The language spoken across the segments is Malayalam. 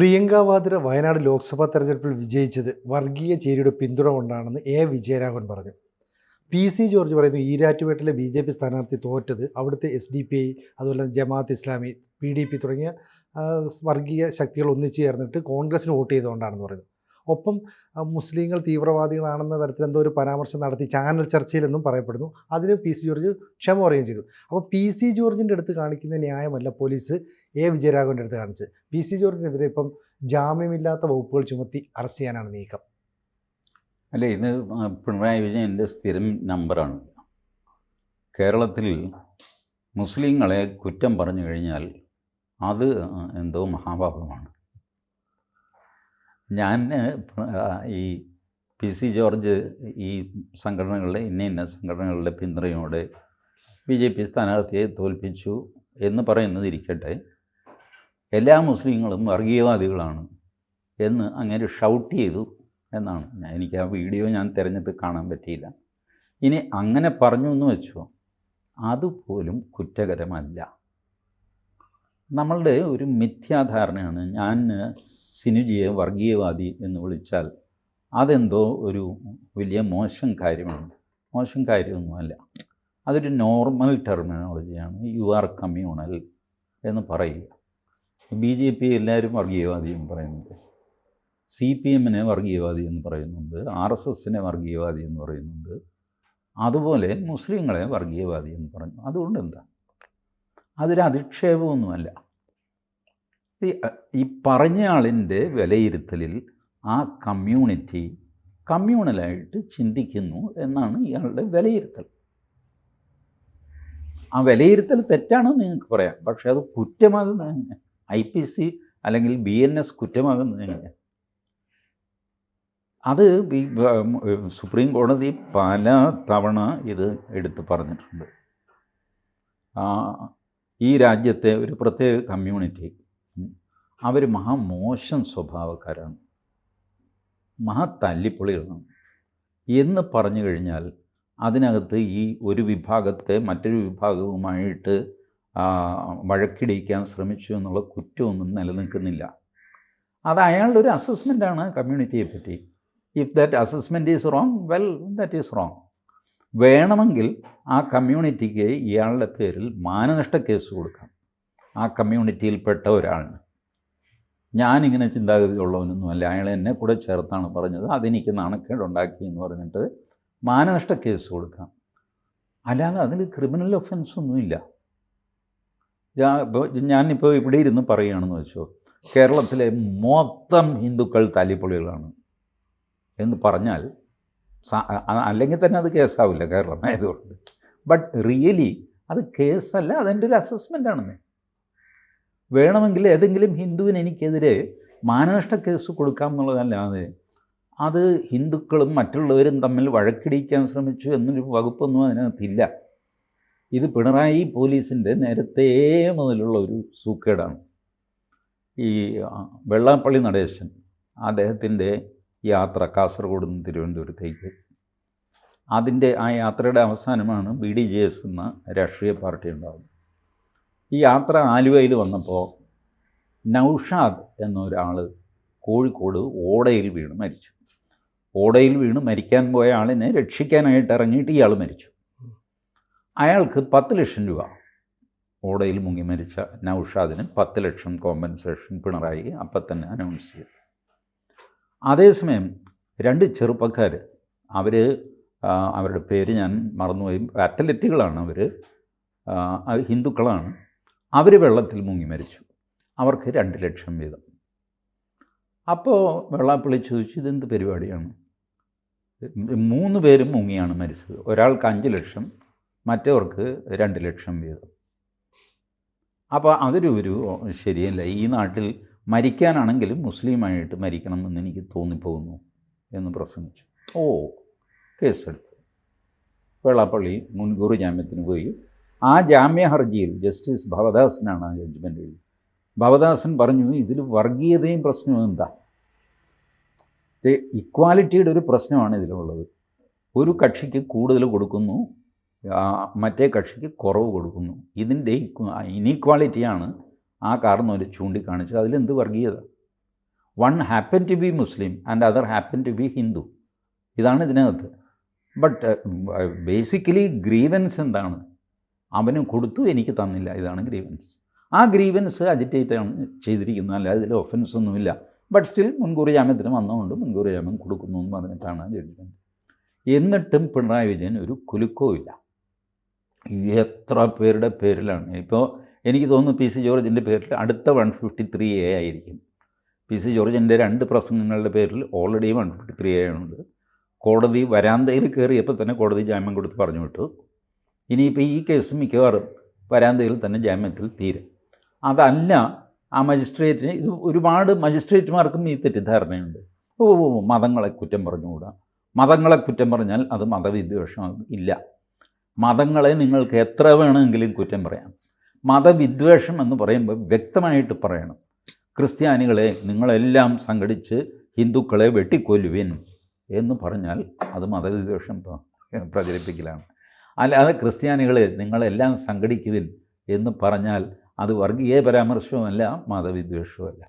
പ്രിയങ്ക വാദ്ര വയനാട് ലോക്സഭാ തെരഞ്ഞെടുപ്പിൽ വിജയിച്ചത് വർഗീയ ചേരിയുടെ പിന്തുണ കൊണ്ടാണെന്ന് വിജയരാഘവൻ പറഞ്ഞു. ജോർജ് പറയുന്നു ഈരാറ്റുപേട്ടിലെ ബി സ്ഥാനാർത്ഥി തോറ്റത് അവിടുത്തെ SDPI, അതുപോലെ ജമാഅത്ത് ഇസ്ലാമി, PDP തുടങ്ങിയ വർഗീയ ശക്തികൾ ഒന്നിച്ചു ചേർന്നിട്ട് കോൺഗ്രസിന് വോട്ട് ചെയ്തുകൊണ്ടാണെന്ന് പറയുന്നു. ഒപ്പം മുസ്ലിങ്ങൾ തീവ്രവാദികളാണെന്ന തരത്തിൽ എന്തോ ഒരു പരാമർശം നടത്തി ചാനൽ ചർച്ചയിലെന്നും പറയപ്പെടുന്നു. അതിന് ജോർജ് ക്ഷമ പറയുകയും ചെയ്തു. അപ്പോൾ ജോർജിൻ്റെ അടുത്ത് കാണിക്കുന്ന ന്യായമല്ല പോലീസ് വിജയരാഘവൻ്റെ അടുത്ത് കാണിച്ചത്. ജോർജിനെതിരെ ഇപ്പം ജാമ്യമില്ലാത്ത വകുപ്പുകൾ ചുമത്തി അറസ്റ്റ് ചെയ്യാനാണ് നീക്കം. അല്ല, ഇത് പിണറായി വിജയൻ്റെ സ്ഥിരം നമ്പറാണ്. കേരളത്തിൽ മുസ്ലിങ്ങളെ കുറ്റം പറഞ്ഞു കഴിഞ്ഞാൽ അത് എന്തോ മഹാപാപമാണ്. ഞാൻ ഈ ജോർജ് ഈ സംഘടനകളുടെ ഇന്ന സംഘടനകളുടെ പിന്തുണയോടെ BJP സ്ഥാനാർത്ഥിയെ തോൽപ്പിച്ചു എന്ന് പറയുന്നത് ഇരിക്കട്ടെ, എല്ലാ മുസ്ലിങ്ങളും വർഗീയവാദികളാണ് എന്ന് അങ്ങനെ ഷൗട്ട് ചെയ്തു എന്നാണ്. എനിക്ക് ആ വീഡിയോ ഞാൻ തിരഞ്ഞിട്ട് കാണാൻ പറ്റിയില്ല. ഇനി അങ്ങനെ പറഞ്ഞു എന്ന് വെച്ചോ, അതുപോലും കുറ്റകരമല്ല. നമ്മളുടെ ഒരു മിഥ്യാധാരണയാണ്. ഞാൻ സിനുജിയെ വർഗീയവാദി എന്ന് വിളിച്ചാൽ അതെന്തോ ഒരു വലിയ മോശം കാര്യമാണ്. മോശം കാര്യമൊന്നുമല്ല. അതൊരു നോർമൽ ടെർമിനോളജിയാണ്. യു ആർ കമ്മ്യൂണൽ എന്ന് പറയുക. BJP എല്ലാവരും വർഗീയവാദി എന്ന് പറയുന്നുണ്ട്, CPM-നെ വർഗീയവാദി എന്ന് പറയുന്നുണ്ട്, RSSനെ വർഗീയവാദി എന്ന് പറയുന്നുണ്ട്. അതുപോലെ മുസ്ലിങ്ങളെ വർഗീയവാദി എന്ന് പറഞ്ഞു. അതുകൊണ്ട് എന്താ? അതൊരു അധിക്ഷേപമൊന്നുമല്ല. ഈ പറഞ്ഞ ആളിൻ്റെ വിലയിരുത്തലിൽ ആ കമ്മ്യൂണിറ്റി കമ്മ്യൂണലായിട്ട് ചിന്തിക്കുന്നു എന്നാണ് ഇയാളുടെ വിലയിരുത്തൽ. ആ വിലയിരുത്തൽ തെറ്റാണെന്ന് നിങ്ങൾക്ക് പറയാം, പക്ഷേ അത് കുറ്റമാകുന്നത് എങ്ങനെ? IPC അല്ലെങ്കിൽ BNS കുറ്റമാകുന്നത് എങ്ങനെ? അത് സുപ്രീം കോടതി പല തവണ ഇത് എടുത്ത് പറഞ്ഞിട്ടുണ്ട്. ഈ രാജ്യത്തെ ഒരു പ്രത്യേക കമ്മ്യൂണിറ്റി അവർ മഹാമോശം സ്വഭാവക്കാരാണ്, തല്ലിപ്പൊളികളാണ് എന്ന് പറഞ്ഞു കഴിഞ്ഞാൽ അതിനകത്ത് ഈ ഒരു വിഭാഗത്തെ മറ്റൊരു വിഭാഗവുമായിട്ട് വഴക്കിടിക്കാൻ ശ്രമിച്ചു എന്നുള്ള കുറ്റമൊന്നും നിലനിൽക്കുന്നില്ല. അത് അയാളുടെ ഒരു അസസ്മെൻ്റാണ് കമ്മ്യൂണിറ്റിയെ പറ്റി. If that assessment is wrong, well that is wrong. വേണമെങ്കിൽ ആ കമ്മ്യൂണിറ്റിക്ക് ഇയാളുടെ പേരിൽ മാനനഷ്ട കേസ് കൊടുക്കാം. ആ കമ്മ്യൂണിറ്റിയിൽപ്പെട്ട ഒരാളിന്, ഞാനിങ്ങനെ ചിന്താഗതി ഉള്ളവനൊന്നുമല്ല, അയാൾ എന്നെ കൂടെ ചേർത്താണ് പറഞ്ഞത്, അതെനിക്ക് നാണക്കേടുണ്ടാക്കി എന്ന് പറഞ്ഞിട്ട് മാനനഷ്ട കേസ് കൊടുക്കാം. അല്ലാതെ അതിൽ ക്രിമിനൽ ഒഫൻസൊന്നുമില്ല. ഞാനിപ്പോൾ ഇവിടെ ഇരുന്ന് പറയുകയാണെന്ന് വെച്ചോ, കേരളത്തിലെ മൊത്തം ഹിന്ദുക്കൾ തല്ലിപ്പൊളികളാണ് എന്ന് പറഞ്ഞാൽ അല്ലെങ്കിൽ തന്നെ അത് കേസാവില്ല കേരളമായതുകൊണ്ട്. ബട്ട് റിയലി അത് കേസല്ല, അതെൻ്റെ ഒരു അസസ്മെൻ്റാണെന്ന്. വേണമെങ്കിൽ ഏതെങ്കിലും ഹിന്ദുവിന് എനിക്കെതിരെ മാനനഷ്ട കേസ് കൊടുക്കാം എന്നുള്ളതല്ലാതെ അത് ഹിന്ദുക്കളും മറ്റുള്ളവരും തമ്മിൽ വഴക്കിടിക്കാൻ ശ്രമിച്ചു എന്നൊരു വകുപ്പൊന്നും അതിനകത്തില്ല. ഇത് പിണറായി പോലീസിൻ്റെ നേരത്തെ മുതലുള്ള ഒരു സൂക്കേടാണ്. ഈ വെള്ളാപ്പള്ളി നടേശൻ അദ്ദേഹത്തിൻ്റെ യാത്ര കാസർഗോഡ് നിന്ന് തിരുവനന്തപുരത്തേക്ക്, ആ യാത്രയുടെ അവസാനമാണ് BDJS എന്ന രാഷ്ട്രീയ പാർട്ടി ഉണ്ടാകുന്നത്. ഈ യാത്ര ആലുവയിൽ വന്നപ്പോൾ നൗഷാദ് എന്നൊരാൾ കോഴിക്കോട് ഓടയിൽ വീണ് മരിച്ചു. ഓടയിൽ വീണ് മരിക്കാൻ പോയ ആളിനെ രക്ഷിക്കാനായിട്ട് ഇറങ്ങിയിട്ട് ഇയാൾ മരിച്ചു. അയാൾക്ക് 10 ലക്ഷം രൂപ, ഓടയിൽ മുങ്ങി മരിച്ച നൗഷാദിന് 10 ലക്ഷം കോമ്പൻസേഷൻ പിണറായി അപ്പം തന്നെ അനൗൺസ് ചെയ്തു. അതേസമയം 2 ചെറുപ്പക്കാർ, അവരുടെ പേര് ഞാൻ മറന്നുപോയി, അത്ലറ്റുകളാണ്, അവർ ഹിന്ദുക്കളാണ്, അവർ വെള്ളത്തിൽ മുങ്ങി മരിച്ചു. അവർക്ക് 2 ലക്ഷം വീതം. അപ്പോൾ വെള്ളാപ്പള്ളി ചോദിച്ചു, ഇതെന്ത് പരിപാടിയാണ്? 3 പേരും മുങ്ങിയാണ് മരിച്ചത്, ഒരാൾക്ക് 5 ലക്ഷം, മറ്റവർക്ക് 2 ലക്ഷം വീതം. അപ്പോൾ അതൊരു ശരിയല്ല. ഈ നാട്ടിൽ മരിക്കാനാണെങ്കിലും മുസ്ലിമായിട്ട് മരിക്കണം എന്ന് എനിക്ക് തോന്നിപ്പോകുന്നു എന്ന് പ്രസംഗിച്ചു. കേസെടുത്തു. വെള്ളാപ്പള്ളി മുൻകൂർ ജാമ്യത്തിന് പോയി. ആ ജാമ്യ ഹർജിയിൽ ജസ്റ്റിസ് ഭവദാസനാണ് ആ ജഡ്ജ്മെൻ്റ് എഴുതി. ഭവദാസൻ പറഞ്ഞു, ഇതിൽ വർഗീയതയും പ്രശ്നവും എന്താ? ഇക്വാലിറ്റിയുടെ ഒരു പ്രശ്നമാണ് ഇതിലുള്ളത്. ഒരു കക്ഷിക്ക് കൂടുതൽ കൊടുക്കുന്നു, മറ്റേ കക്ഷിക്ക് കുറവ് കൊടുക്കുന്നു. ഇതിൻ്റെ ഇനീക്വാളിറ്റിയാണ് ആ കാരണവർ ചൂണ്ടിക്കാണിച്ചത്. അതിലെന്ത് വർഗീയത? One happen to be Muslim and other happen to be Hindu. ഇതാണ് ഇതിനകത്ത്. ബട്ട് ബേസിക്കലി ഗ്രീവൻസ് എന്താണ്? അവന് കൊടുത്തു, എനിക്ക് തന്നില്ല, ഇതാണ് ഗ്രീവൻസ്. ആ ഗ്രീവൻസ് അജിറ്റേറ്റാണ് ചെയ്തിരിക്കുന്നത്, അല്ല ഇതിൽ ഒഫൻസ് ഒന്നുമില്ല. ബട്ട് സ്റ്റിൽ മുൻകൂർ ജാമ്യത്തിന് വന്നതുകൊണ്ട് മുൻകൂർ ജാമ്യം കൊടുക്കുന്നു എന്ന് പറഞ്ഞിട്ടാണ് ജഡ്ജ്മെൻറ്റ്. എന്നിട്ടും പിണറായി വിജയൻ ഒരു കുലുക്കവും ഇല്ല. എത്ര പേരുടെ പേരിലാണ് ഇപ്പോൾ എനിക്ക് തോന്നുന്നു പി സി ജോർജിൻ്റെ പേരിൽ അടുത്ത 153A ആയിരിക്കും. പി സി ജോർജിൻ്റെ 2 പ്രസംഗങ്ങളുടെ പേരിൽ ഓൾറെഡി 153A ഉണ്ട്. കോടതി വരാന്തയിൽ കയറിയപ്പോൾ തന്നെ കോടതി ജാമ്യം കൊടുത്ത് പറഞ്ഞു വിട്ടു. ഇനിയിപ്പോൾ ഈ കേസ് മിക്കവാറും വരാന്തയിൽ തന്നെ ജാമ്യത്തിൽ തീരും. അതല്ല, ആ മജിസ്ട്രേറ്റിന് ഇത് ഒരുപാട് മജിസ്ട്രേറ്റുമാർക്കും ഈ തെറ്റിദ്ധാരണയുണ്ട്. മതങ്ങളെ കുറ്റം പറഞ്ഞുകൂടാ. മതങ്ങളെ കുറ്റം പറഞ്ഞാൽ അത് മതവിദ്വേഷം ഇല്ല. മതങ്ങളെ നിങ്ങൾക്ക് എത്ര വേണമെങ്കിലും കുറ്റം പറയാം. മതവിദ്വേഷം എന്ന് പറയുമ്പോൾ വ്യക്തമായിട്ട് പറയണം. ക്രിസ്ത്യാനികളെ നിങ്ങളെല്ലാം സംഘടിച്ച് ഹിന്ദുക്കളെ വെട്ടിക്കൊല്ലുവിൻ എന്ന് പറഞ്ഞാൽ അത് മതവിദ്വേഷം പ്രചരിപ്പിക്കലാണ്. അല്ലാതെ ക്രിസ്ത്യാനികളെ നിങ്ങളെല്ലാം സംഘടിക്കുവിൻ എന്ന് പറഞ്ഞാൽ അത് വർഗീയ പരാമർശവുമല്ല, മതവിദ്വേഷവുമല്ല.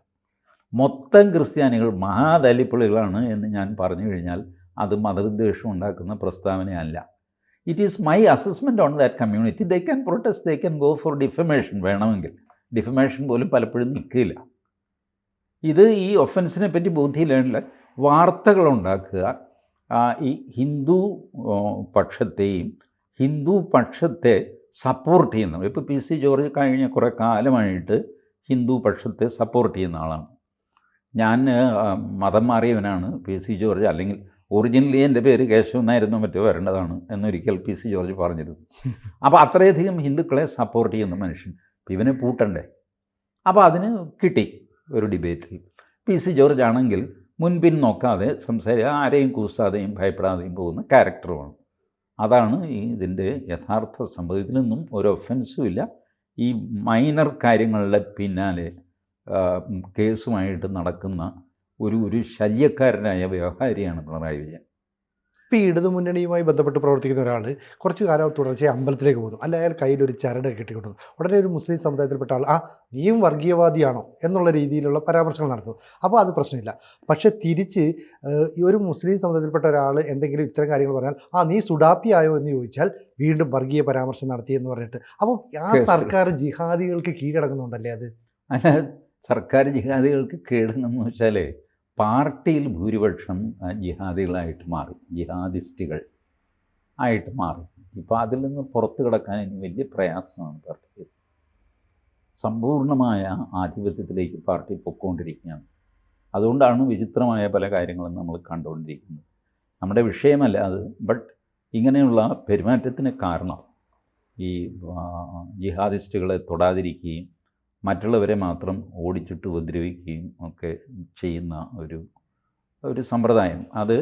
മൊത്തം ക്രിസ്ത്യാനികൾ മഹാദലിപ്പുള്ളികളാണ് എന്ന് ഞാൻ പറഞ്ഞു കഴിഞ്ഞാൽ അത് മതവിദ്വേഷം ഉണ്ടാക്കുന്ന പ്രസ്താവനയല്ല. It is my assessment on that community. They can protest, they can go for defamation. വേണമെങ്കിൽ ഡിഫമേഷൻ പോലും പലപ്പോഴും നിൽക്കില്ല. ഇത് ഈ ഒഫൻസിനെ പറ്റി ബോധ്യമില്ല വാർത്തകളുണ്ടാക്കുക. ഈ ഹിന്ദു പക്ഷത്തെയും ഹിന്ദു പക്ഷത്തെ സപ്പോർട്ട് ചെയ്യുന്ന, ഇപ്പോൾ പി സി ജോർജ് കഴിഞ്ഞ കുറേ കാലമായിട്ട് ഹിന്ദു പക്ഷത്തെ സപ്പോർട്ട് ചെയ്യുന്ന ആളാണ്. ഞാൻ മതം മാറിയവനാണ് പി സി ജോർജ്, അല്ലെങ്കിൽ ഒറിജിനലി എൻ്റെ പേര് കേശവൻ എന്നായിരുന്നു മറ്റോ വരേണ്ടതാണ് എന്നൊരിക്കൽ പി സി ജോർജ് പറഞ്ഞിരുന്നു. അപ്പോൾ അത്രയധികം ഹിന്ദുക്കളെ സപ്പോർട്ട് ചെയ്യുന്ന മനുഷ്യൻ ഇവനെ പൂട്ടണ്ടേ? അപ്പോൾ അതിന് കിട്ടി ഒരു ഡിബേറ്റിൽ. പി സി ജോർജ് ആണെങ്കിൽ മുൻപിൻ നോക്കാതെ ആരെയും കൂസാതെയും ഭയപ്പെടാതെയും പോകുന്ന ക്യാരക്ടറുമാണ്. അതാണ് ഇതിൻ്റെ യഥാർത്ഥ സംഭവം. ഇതിനൊന്നും ഒരു ഒഫൻസും ഇല്ല. ഈ മൈനർ കാര്യങ്ങളുടെ പിന്നാലെ കേസുമായിട്ട് നടക്കുന്ന ഒരു ശല്യക്കാരനായ വ്യവഹാരിയാണ് പിണറായി വിജയൻ. ഇപ്പോൾ ഈ ഇടതുമുന്നണിയുമായി ബന്ധപ്പെട്ട് പ്രവർത്തിക്കുന്ന ഒരാൾ കുറച്ച് കാലം തുടർച്ചയായി അമ്പലത്തിലേക്ക് പോകുന്നു, അല്ല അയാൾ കയ്യിലൊരു ചരട് കെട്ടിക്കൊണ്ടു, ഉടനെ ഒരു മുസ്ലിം സമുദായത്തിൽപ്പെട്ട ആൾ നീയും വർഗീയവാദിയാണോ എന്നുള്ള രീതിയിലുള്ള പരാമർശങ്ങൾ നടത്തുന്നു. അപ്പോൾ അത് പ്രശ്നമില്ല. പക്ഷേ തിരിച്ച് ഈ ഒരു മുസ്ലിം സമുദായത്തിൽപ്പെട്ട ഒരാൾ എന്തെങ്കിലും ഇത്തരം കാര്യങ്ങൾ പറഞ്ഞാൽ നീ സുഡാപ്പിയായോ എന്ന് ചോദിച്ചാൽ വീണ്ടും വർഗീയ പരാമർശം നടത്തിയെന്ന് പറഞ്ഞിട്ട്, അപ്പോൾ ആ സർക്കാർ ജിഹാദികൾക്ക് കീഴടങ്ങുന്നുണ്ടല്ലേ? അത് അല്ല, സർക്കാർ ജിഹാദികൾക്ക് കീഴടങ്ങുന്നു വെച്ചാൽ പാർട്ടിയിൽ ഭൂരിപക്ഷം ജിഹാദികളായിട്ട് മാറി, ജിഹാദിസ്റ്റുകൾ ആയിട്ട് മാറി. ഇപ്പോൾ അതിൽ നിന്ന് പുറത്ത് കിടക്കാൻ ഇനി വലിയ പ്രയാസമാണ് പാർട്ടിക്ക്. സമ്പൂർണ്ണമായ ആധിപത്യത്തിലേക്ക് പാർട്ടി പൊയ്ക്കൊണ്ടിരിക്കുകയാണ്. അതുകൊണ്ടാണ് വിചിത്രമായ പല കാര്യങ്ങളും നമ്മൾ കണ്ടുകൊണ്ടിരിക്കുന്നത്. നമ്മുടെ വിഷയമല്ല അത്, ബട്ട് ഇങ്ങനെയുള്ള പെരുമാറ്റത്തിന് കാരണം ഈ ജിഹാദിസ്റ്റുകളെ തൊടാതിരിക്കുകയും മറ്റുള്ളവരെ മാത്രം ഓടിച്ചിട്ട് ഉപദ്രവിക്കുകയും ഒക്കെ ചെയ്യുന്ന ഒരു സമ്പ്രദായം. അത്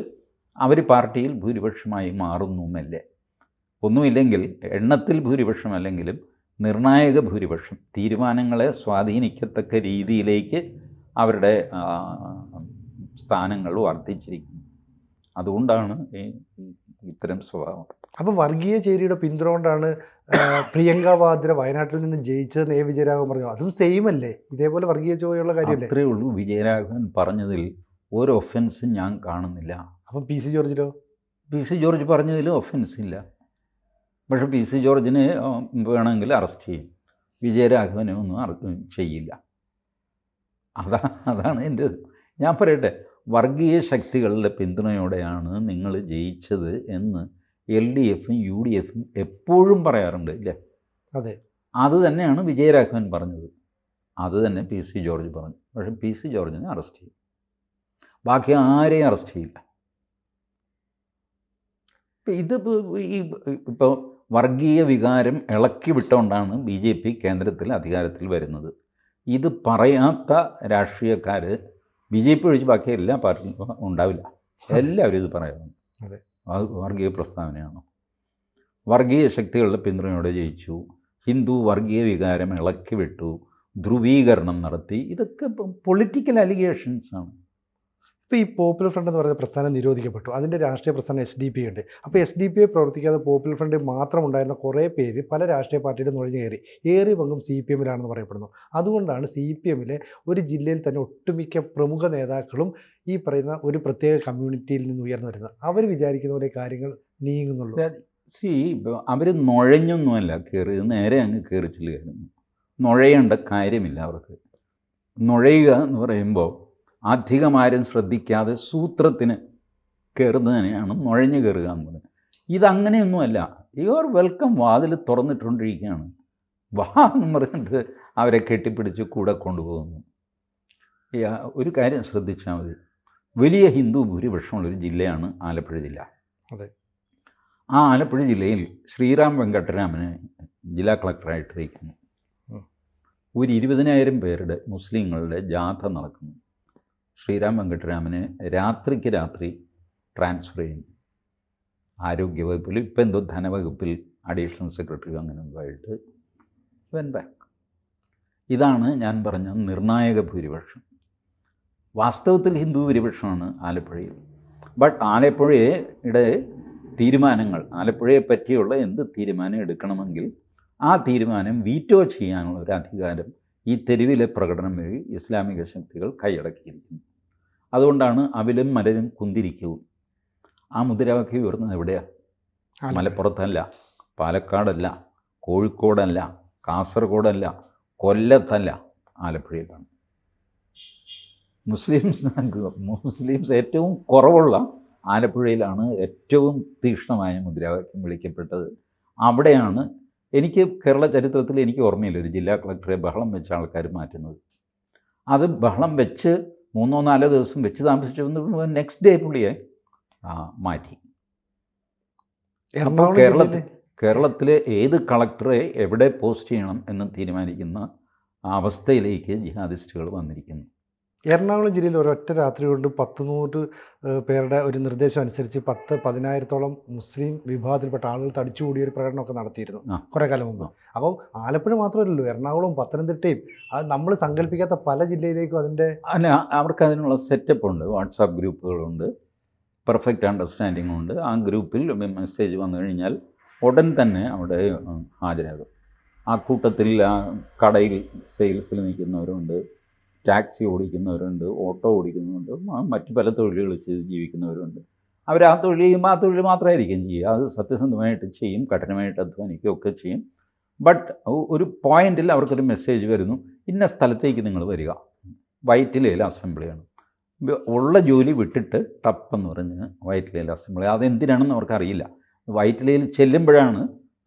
അവർ പാർട്ടിയിൽ ഭൂരിപക്ഷമായി മാറുന്നുമല്ലേ. ഒന്നുമില്ലെങ്കിൽ എണ്ണത്തിൽ ഭൂരിപക്ഷം അല്ലെങ്കിലും നിർണായക ഭൂരിപക്ഷം തീരുമാനങ്ങളെ സ്വാധീനിക്കത്തക്ക രീതിയിലേക്ക് അവരുടെ സ്ഥാനങ്ങൾ വർദ്ധിച്ചിരിക്കുന്നു. അതുകൊണ്ടാണ് ഇത്തരം സ്വഭാവം. അപ്പോൾ വർഗീയ ചേരിയുടെ പിന്തുണ കൊണ്ടാണ് പ്രിയങ്ക വാദ്ര വയനാട്ടിൽ നിന്ന് ജയിച്ചതെന്ന് വിജയരാഘവൻ പറഞ്ഞു. അതും സെയിം അല്ലേ? ഇതേപോലെ വർഗീയ ചോദ്യമുള്ള കാര്യമല്ലേ? അത്രേ ഉള്ളൂ. വിജയരാഘവൻ പറഞ്ഞതിൽ ഒരു ഒഫൻസും ഞാൻ കാണുന്നില്ല. അപ്പം പി സി ജോർജിലോ? പി സി ജോർജ് പറഞ്ഞതിൽ ഒഫൻസ് ഇല്ല. പക്ഷേ പി സി ജോർജിനെ വേണമെങ്കിൽ അറസ്റ്റ് ചെയ്യും, വിജയരാഘവനെ ഒന്നും ചെയ്യില്ല. അതാണ് എൻ്റെ. ഞാൻ പറയട്ടെ, വർഗീയ ശക്തികളുടെ പിന്തുണയോടെയാണ് നിങ്ങൾ ജയിച്ചത് എന്ന് LDFും UDFും എപ്പോഴും പറയാറുണ്ട്, ഇല്ലേ? അതെ. അത് തന്നെയാണ് വിജയരാഘവൻ പറഞ്ഞത്, അത് തന്നെ പി സി ജോർജ് പറഞ്ഞു. പക്ഷേ പി സി ജോർജിനെ അറസ്റ്റ് ചെയ്യും, ബാക്കി ആരെയും അറസ്റ്റ് ചെയ്യില്ല. ഇപ്പോൾ വർഗീയ വികാരം ഇളക്കി വിട്ടുകൊണ്ടാണ് BJP കേന്ദ്രത്തിൽ അധികാരത്തിൽ വരുന്നത്. ഇത് പറയാത്ത രാഷ്ട്രീയക്കാർ BJP ഒഴിച്ച് ബാക്കി എല്ലാ പാർട്ടിക്കും ഉണ്ടാവില്ല. എല്ലാവരും ഇത് പറയുന്നു. അത് വർഗീയ പ്രസ്താവനയാണ്. വർഗീയ ശക്തികളുടെ പിന്തുണയോടെ ജയിച്ചു, ഹിന്ദു വർഗീയ വികാരം ഇളക്കി വിട്ടു, ധ്രുവീകരണം നടത്തി, ഇതൊക്കെ പൊളിറ്റിക്കൽ അലിഗേഷൻസാണ്. ഇപ്പോൾ ഈ പോപ്പുലർ ഫ്രണ്ട് എന്ന് പറയുന്ന പ്രസ്ഥാനം നിരോധിക്കപ്പെട്ടു. അതിൻ്റെ രാഷ്ട്രീയ പ്രസ്ഥാനം SDP ഉണ്ട്. അപ്പോൾ SDP പ്രവർത്തിക്കാതെ പോപ്പുലർ ഫ്രണ്ട് മാത്രം ഉണ്ടായിരുന്ന കുറേ പേര് പല രാഷ്ട്രീയ പാർട്ടിയിലും നുഴഞ്ഞു കയറി. ഏറിയ പങ്കും CPMലാണെന്ന് പറയപ്പെടുന്നു. അതുകൊണ്ടാണ് CPMലെ ഒരു ജില്ലയിൽ തന്നെ ഒട്ടുമിക്ക പ്രമുഖ നേതാക്കളും ഈ പറയുന്ന ഒരു പ്രത്യേക കമ്മ്യൂണിറ്റിയിൽ നിന്ന് ഉയർന്നു വരുന്നത്. അവർ വിചാരിക്കുന്ന പോലെ കാര്യങ്ങൾ നീങ്ങുന്നുള്ളൂ. അവർ നുഴഞ്ഞൊന്നുമല്ല കയറിയത്, നേരെ അങ്ങ് കയറി ചെല്ലുകയായിരുന്നു. നുഴയേണ്ട കാര്യമില്ല അവർക്ക്. നുഴയുക എന്ന് പറയുമ്പോൾ അധികമാരും ശ്രദ്ധിക്കാതെ സൂത്രത്തിന് കയറുന്നതിനെയാണ് നുഴഞ്ഞു കയറുക എന്ന് പറയുന്നത്. ഇതങ്ങനെയൊന്നുമല്ല. യുവർ വെൽക്കം, വാതിൽ തുറന്നിട്ടുകൊണ്ടിരിക്കുകയാണ്. വാ എന്ന് പറഞ്ഞിട്ട് അവരെ കെട്ടിപ്പിടിച്ച് കൂടെ കൊണ്ടുപോകുന്നു. ഒരു കാര്യം ശ്രദ്ധിച്ചാൽ മതി, വലിയ ഹിന്ദു ഭൂരിപക്ഷമുള്ളൊരു ജില്ലയാണ് ആലപ്പുഴ ജില്ല. അതെ. ആ ആലപ്പുഴ ജില്ലയിൽ ശ്രീറാം വെങ്കട്ടരാമനെ ജില്ലാ കളക്ടറായിട്ട് വയ്ക്കുന്നു. ഒരു 20,000 പേരുടെ മുസ്ലിങ്ങളുടെ ജാഥ നടക്കുന്നു. ശ്രീറാം വെങ്കട്ടരാമനെ രാത്രിക്ക് രാത്രി ട്രാൻസ്ഫർ ചെയ്യുന്നു. ആരോഗ്യവകുപ്പിൽ, ഇപ്പം എന്തോ ധനവകുപ്പിൽ അഡീഷണൽ സെക്രട്ടറി അങ്ങനെ എന്തോയിട്ട് വെൻ ബാക്ക്. ഇതാണ് ഞാൻ പറഞ്ഞ നിർണായക ഭൂരിപക്ഷം. വാസ്തവത്തിൽ ഹിന്ദു ഭൂരിപക്ഷമാണ് ആലപ്പുഴയിൽ. ബട്ട് ആലപ്പുഴയുടെ തീരുമാനങ്ങൾ, ആലപ്പുഴയെ പറ്റിയുള്ള എന്ത് തീരുമാനം എടുക്കണമെങ്കിൽ ആ തീരുമാനം വീറ്റോ ചെയ്യാനുള്ള ഒരു അധികാരം ഈ തെരുവിലെ പ്രകടനം വഴി ഇസ്ലാമിക ശക്തികൾ കൈയടക്കിയിരിക്കുന്നു. അതുകൊണ്ടാണ് അവിലും മലരും കുന്തിരിക്കവും. ആ മുദ്രാവാക്യം ഉയർന്നത് എവിടെയാണ്? മലപ്പുറത്തല്ല, പാലക്കാടല്ല, കോഴിക്കോടല്ല, കാസർഗോഡല്ല, കൊല്ലത്തല്ല, ആലപ്പുഴയിലാണ്. മുസ്ലിംസ് ഏറ്റവും കുറവുള്ള ആലപ്പുഴയിലാണ് ഏറ്റവും തീക്ഷ്ണമായ മുദ്രാവാക്യം വിളിക്കപ്പെട്ടത്. അവിടെയാണ് എനിക്ക് കേരള ചരിത്രത്തിൽ എനിക്ക് ഓർമ്മയില്ല ഒരു ജില്ലാ കളക്ടറെ ബഹളം വെച്ച ആൾക്കാർ മാറ്റുന്നത്. അത് ബഹളം വെച്ച് 3-4 ദിവസം വെച്ച് താമസിച്ചു നെക്സ്റ്റ് ഡേ പുള്ളിയെ മാറ്റി. അപ്പോൾ കേരളത്തിലെ ഏത് കളക്ടറെ എവിടെ പോസ്റ്റ് ചെയ്യണം എന്ന് തീരുമാനിക്കുന്ന അവസ്ഥയിലേക്ക് ജിഹാദിസ്റ്റുകൾ വന്നിരിക്കുന്നു. എറണാകുളം ജില്ലയിൽ ഒരൊറ്റ രാത്രി കൊണ്ട് 100-100 പേരുടെ ഒരു നിർദ്ദേശം അനുസരിച്ച് 10,000-10,000-ഓളം മുസ്ലിം വിഭാഗത്തിൽപ്പെട്ട ആളുകൾ തടിച്ചുകൂടിയ ഒരു പ്രകടനമൊക്കെ നടത്തിയിരുന്നു കുറേ കാലം മുമ്പ്. അപ്പം ആലപ്പുഴ മാത്രമല്ലല്ലോ, എറണാകുളവും പത്തനംതിട്ടയും അത് നമ്മൾ സങ്കല്പിക്കാത്ത പല ജില്ലയിലേക്കും അതിൻ്റെ അവർക്ക് അതിനുള്ള സെറ്റപ്പ് ഉണ്ട്. വാട്സാപ്പ് ഗ്രൂപ്പുകളുണ്ട്, പെർഫെക്റ്റ് അണ്ടർസ്റ്റാൻഡിംഗ് ഉണ്ട്. ആ ഗ്രൂപ്പിൽ മെസ്സേജ് വന്നു കഴിഞ്ഞാൽ ഉടൻ തന്നെ അവിടെ ഹാജരാകും. ആ കൂട്ടത്തിൽ ആ കടയിൽ സെയിൽസിൽ നിൽക്കുന്നവരുണ്ട്, ടാക്സി ഓടിക്കുന്നവരുണ്ട്, ഓട്ടോ ഓടിക്കുന്നവരുണ്ട്, മറ്റ് പല തൊഴിലുകൾ ചെയ്ത് ജീവിക്കുന്നവരുണ്ട്. അവർ ആ തൊഴിൽ ചെയ്യുമ്പോൾ ആ തൊഴിൽ മാത്രമായിരിക്കും ചെയ്യുക. അത് സത്യസന്ധമായിട്ട് ചെയ്യും, കഠിനമായിട്ട് അധ്വാനിക്കുകയൊക്കെ ചെയ്യും. ബട്ട് ഒരു പോയിന്റിൽ അവർക്കൊരു മെസ്സേജ് വരുന്നു, ഇന്ന സ്ഥലത്തേക്ക് നിങ്ങൾ വരിക, വൈറ്റിലയിൽ അസംബ്ലിയാണ്. ഉള്ള ജോലി വിട്ടിട്ട് ടപ്പെന്ന് പറഞ്ഞ് വൈറ്റിലയിൽ അസംബ്ലി. അതെന്തിനാണെന്ന് അവർക്കറിയില്ല. വൈറ്റിലയിൽ ചെല്ലുമ്പോഴാണ്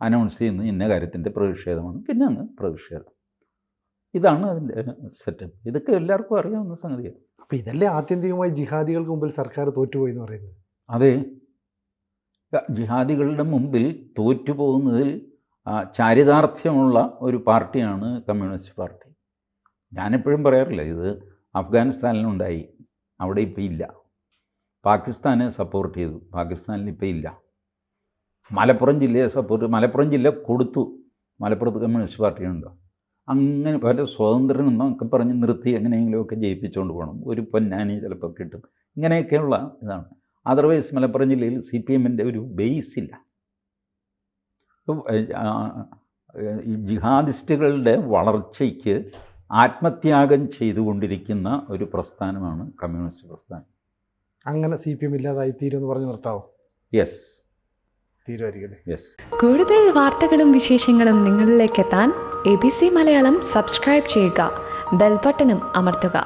അനൗൺസ് ചെയ്യുന്നത് ഇന്ന കാര്യത്തിൻ്റെ പ്രതിഷേധമാണ്, പിന്നെ അങ്ങ് പ്രതിഷേധം. ഇതാണ് അതിൻ്റെ സെറ്റപ്പ്. ഇതൊക്കെ എല്ലാവർക്കും അറിയാവുന്ന സംഗതിയാണ്. അപ്പോൾ ഇതല്ലേ ആത്യന്തികമായി ജിഹാദികൾക്ക് മുമ്പിൽ സർക്കാർ തോറ്റുപോയി എന്ന് പറയുന്നത്? അതെ, ജിഹാദികളുടെ മുമ്പിൽ തോറ്റുപോകുന്നതിൽ ചാരിതാർത്ഥ്യമുള്ള ഒരു പാർട്ടിയാണ് കമ്മ്യൂണിസ്റ്റ് പാർട്ടി. ഞാനെപ്പോഴും പറയാറില്ല, ഇത് അഫ്ഗാനിസ്ഥാനിലുണ്ടായി, അവിടെ ഇപ്പോൾ ഇല്ല. പാകിസ്ഥാനെ സപ്പോർട്ട് ചെയ്തു, പാകിസ്ഥാനിൽ ഇപ്പോൾ ഇല്ല. മലപ്പുറം ജില്ലയെ മലപ്പുറം ജില്ല കൊടുത്തു, മലപ്പുറത്ത് കമ്മ്യൂണിസ്റ്റ് പാർട്ടിയുണ്ടോ? അങ്ങനെ പല സ്വതന്ത്രനെന്നൊക്കെ പറഞ്ഞ് നിർത്തി എങ്ങനെയെങ്കിലുമൊക്കെ ജയിപ്പിച്ചുകൊണ്ട് പോകണം, ഒരു പൊന്നാനി ചിലപ്പോൾ കിട്ടും, ഇങ്ങനെയൊക്കെയുള്ള ഇതാണ്. അതർവൈസ് മലപ്പുറം ജില്ലയിൽ CPMൻ്റെ ഒരു ബേസ് ഇല്ല. ഈ ജിഹാദിസ്റ്റുകളുടെ വളർച്ചയ്ക്ക് ആത്മത്യാഗം ചെയ്തുകൊണ്ടിരിക്കുന്ന ഒരു പ്രസ്ഥാനമാണ് കമ്മ്യൂണിസ്റ്റ് പ്രസ്ഥാനം. അങ്ങനെ CPM ഇല്ലാതായി തീരുമെന്ന് പറഞ്ഞ് നിർത്താവോ? യെസ്, തീരുമായിരിക്കും. യെസ്. കൂടുതൽ വാർത്തകളും വിശേഷങ്ങളും നിങ്ങളിലേക്ക് എത്താൻ ABC മലയാളം സബ്സ്ക്രൈബ് ചെയ്യുക, ബെൽ ബട്ടണും അമർത്തുക.